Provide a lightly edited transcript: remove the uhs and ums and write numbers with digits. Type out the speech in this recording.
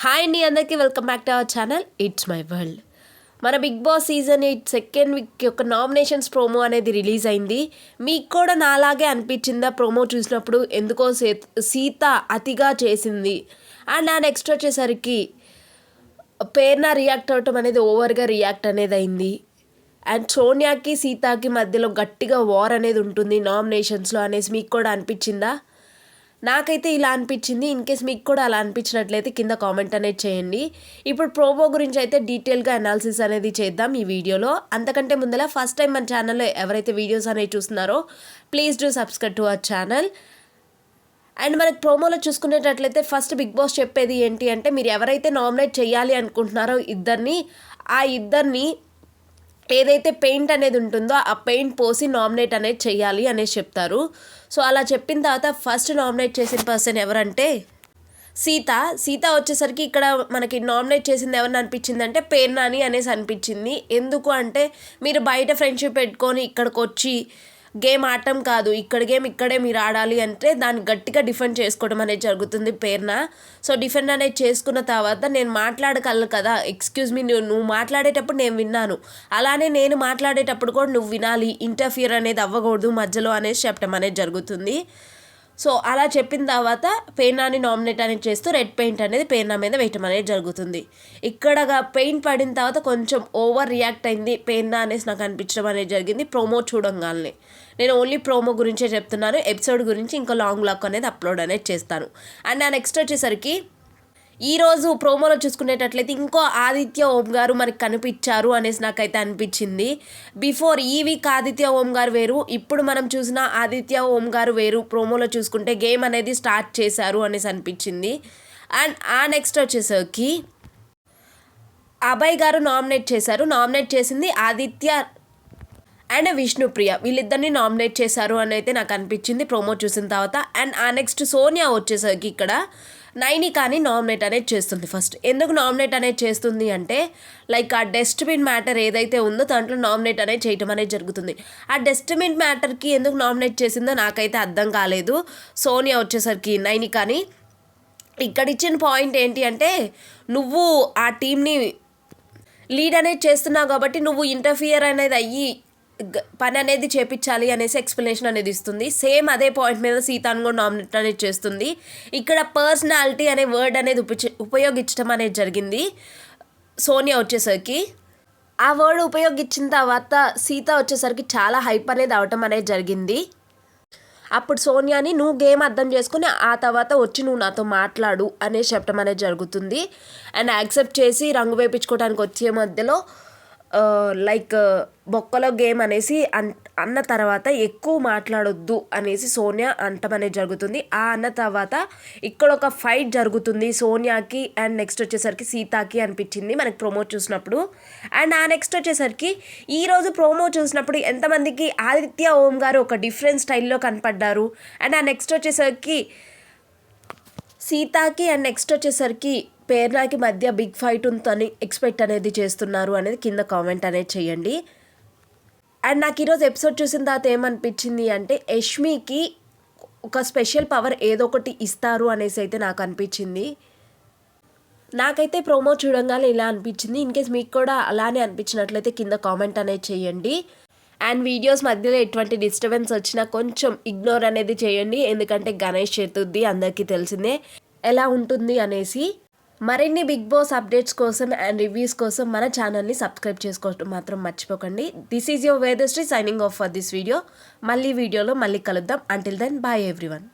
Hi అండి, అందరికీ welcome back to our channel it's my world. మన Bigg Boss season 8 second week యొక్క nominations promo అనేది release అయింది. మీకు కూడా నాలాగే అనిపించిందా ప్రోమో చూసినప్పుడు? ఎందుకో సీత అతిగా చేసింది. అండ్ ఆ నెక్స్ట్ వచ్చేసరికి పేర్న రియాక్ట్ అవ్వటం అనేది ఓవర్గా రియాక్ట్ అనేది అయింది. అండ్ సోనియాకి సీతాకి మధ్యలో గట్టిగా వార్ అనేది ఉంటుంది నామినేషన్స్లో అనేసి మీకు కూడా అనిపించిందా? నాకైతే ఇలా అనిపించింది. ఇన్ కేస్ మీకు కూడా అలా అనిపించినట్లయితే కింద కామెంట్ అనేది చేయండి. ఇప్పుడు ప్రోమో గురించి అయితే డీటెయిల్గా అనాలిసిస్ అనేది చేద్దాం ఈ వీడియోలో. అంతకంటే ముందర ఫస్ట్ టైం మన ఛానల్లో ఎవరైతే వీడియోస్ అనేవి చూస్తున్నారో please do subscribe to our channel. And మనకి ప్రోమోలో చూసుకునేటట్లయితే ఫస్ట్ బిగ్ బాస్ చెప్పేది ఏంటి అంటే, మీరు ఎవరైతే నామినేట్ చేయాలి అనుకుంటున్నారో ఆ ఇద్దరిని ఏదైతే పెయింట్ అనేది ఉంటుందో ఆ పెయింట్ పోసి నామినేట్ అనేది చేయాలి అనేసి చెప్తారు. సో అలా చెప్పిన తర్వాత ఫస్ట్ నామినేట్ చేసిన పర్సన్ ఎవరంటే సీత వచ్చేసరికి ఇక్కడ మనకి నామినేట్ చేసింది ఎవరిని అనిపించింది అంటే పేర్నాని అనేసి అనిపించింది. ఎందుకు అంటే, మీరు బయట ఫ్రెండ్షిప్ పెట్టుకొని ఇక్కడికి వచ్చి గేమ్ ఆడటం కాదు, ఇక్కడ గేమ్ ఇక్కడే మీరు ఆడాలి అంటే దాన్ని గట్టిగా డిఫెండ్ చేసుకోవడం అనేది జరుగుతుంది పేర్న. సో డిఫెండ్ అనేది చేసుకున్న తర్వాత నేను మాట్లాడగలను కదా, ఎక్స్క్యూజ్ మీ, నువ్వు మాట్లాడేటప్పుడు నేను విన్నాను, అలానే నేను మాట్లాడేటప్పుడు కూడా నువ్వు వినాలి, ఇంటర్ఫియర్ అనేది అవ్వకూడదు మధ్యలో అనేసి చెప్పడం అనేది జరుగుతుంది. సో అలా చెప్పిన తర్వాత పేర్నాని నామినేట్ అనేది చేస్తూ రెడ్ పెయింట్ అనేది పేర్నా మీద వేయటం అనేది జరుగుతుంది. ఇక్కడ పెయింట్ పడిన తర్వాత కొంచెం ఓవర్ రియాక్ట్ అయింది పేర్నా అనేసి నాకు అనిపించడం అనేది జరిగింది ప్రోమో చూడంగానే. నేను ఓన్లీ ప్రోమో గురించే చెప్తున్నాను, ఎపిసోడ్ గురించి ఇంకా లాంగ్ లాక్ అనేది అప్లోడ్ అనేది చేస్తాను. అండ్ నా నెక్స్ట్ వచ్చేసరికి ఈరోజు ప్రోమోలో చూసుకునేటట్లయితే ఇంకో ఆదిత్య ఓం గారు మనకి కనిపించారు అనేసి నాకైతే అనిపించింది. బిఫోర్ ఈ వీక్ ఆదిత్య ఓం గారు వేరు, ఇప్పుడు మనం చూసిన ఆదిత్య ఓం గారు వేరు. ప్రోమోలో చూసుకుంటే గేమ్ అనేది స్టార్ట్ చేశారు అనేసి అనిపించింది. అండ్ ఆ నెక్స్ట్ వచ్చేసరికి అభయ్ గారు నామినేట్ చేశారు. నామినేట్ చేసింది ఆదిత్య అండ్ విష్ణుప్రియ, వీళ్ళిద్దరిని నామినేట్ చేశారు అని అయితే నాకు అనిపించింది ప్రోమో చూసిన తర్వాత. అండ్ ఆ నెక్స్ట్ సోనియా వచ్చేసరికి ఇక్కడ నైనికాని నామినేట్ అనేది చేస్తుంది. ఫస్ట్ ఎందుకు నామినేట్ అనేది చేస్తుంది అంటే, లైక్ ఆ డస్ట్బిన్ మ్యాటర్ ఏదైతే ఉందో దాంట్లో నామినేట్ అనేది చేయటం అనేది జరుగుతుంది. ఆ డస్ట్బిన్ మ్యాటర్కి ఎందుకు నామినేట్ చేసిందో నాకైతే అర్థం కాలేదు. సోనియా వచ్చేసరికి నైనికాని ఇక్కడ ఇచ్చిన పాయింట్ ఏంటి అంటే, నువ్వు ఆ టీంని లీడ్ అనేది చేస్తున్నావు కాబట్టి నువ్వు ఇంటర్ఫియర్ అనేది అయ్యి పని అనేది చేపించాలి అనేసి ఎక్స్ప్లెనేషన్ అనేది ఇస్తుంది. సేమ్ అదే పాయింట్ మీద సీతాను కూడా నామినేట్ అనేది చేస్తుంది. ఇక్కడ పర్సనాలిటీ అనే వర్డ్ అనేది ఉపయోగించడం అనేది జరిగింది సోనియా వచ్చేసరికి. ఆ వర్డ్ ఉపయోగించిన తర్వాత సీత వచ్చేసరికి చాలా హైప్ అనేది అవటం అనేది జరిగింది. అప్పుడు సోనియాని నువ్వు గేమ్ అర్థం చేసుకుని ఆ తర్వాత వచ్చి నువ్వు నాతో మాట్లాడు అనేసి చెప్పడం అనేది జరుగుతుంది. అండ్ యాక్సెప్ట్ చేసి రంగు వేయించుకోవడానికి వచ్చే మధ్యలో లైక్ బొక్కలో గేమ్ అనేసి అన్న తర్వాత ఎక్కువ మాట్లాడొద్దు అనేసి సోనియా అంటం అనేది జరుగుతుంది. ఆ అన్న తర్వాత ఇక్కడ ఒక ఫైట్ జరుగుతుంది సోనియాకి అండ్ నెక్స్ట్ వచ్చేసరికి సీతాకి అనిపించింది మనకి ప్రోమో చూసినప్పుడు. అండ్ ఆ నెక్స్ట్ వచ్చేసరికి ఈరోజు ప్రోమో చూసినప్పుడు ఎంతమందికి ఆదిత్య ఓం గారు ఒక డిఫరెంట్ స్టైల్లో కనపడ్డారు. అండ్ ఆ నెక్స్ట్ వచ్చేసరికి సీతాకి అండ్ నెక్స్ట్ వచ్చేసరికి పేర్నాకి మధ్య బిగ్ ఫైట్ ఉందని ఎక్స్పెక్ట్ అనేది చేస్తున్నారు అనేది కింద కామెంట్ అనేది చేయండి. అండ్ నాకు ఈరోజు ఎపిసోడ్ చూసిన తర్వాత ఏమనిపించింది అంటే, యష్మికి ఒక స్పెషల్ పవర్ ఏదో ఒకటి ఇస్తారు అనేసి అయితే నాకు అనిపించింది. నాకైతే ప్రోమో చూడంగానే ఇలా అనిపించింది. ఇన్ కేస్ మీకు కూడా అలానే అనిపించినట్లయితే కింద కామెంట్ అనేది చేయండి. అండ్ వీడియోస్ మధ్యలో ఎటువంటి డిస్టర్బెన్స్ వచ్చినా కొంచెం ఇగ్నోర్ అనేది చేయండి, ఎందుకంటే గణేష్ చతుర్థి అందరికీ తెలిసిందే ఎలా ఉంటుంది అనేసి. మరిన్ని బిగ్ బాస్ అప్డేట్స్ కోసం అండ్ రివ్యూస్ కోసం మన ఛానల్ని సబ్స్క్రైబ్ చేసుకోవడం మాత్రం మర్చిపోకండి. This is your Vedasri signing off for this video. మళ్ళీ వీడియోలో మళ్ళీ కలుద్దాం. Until then bye everyone.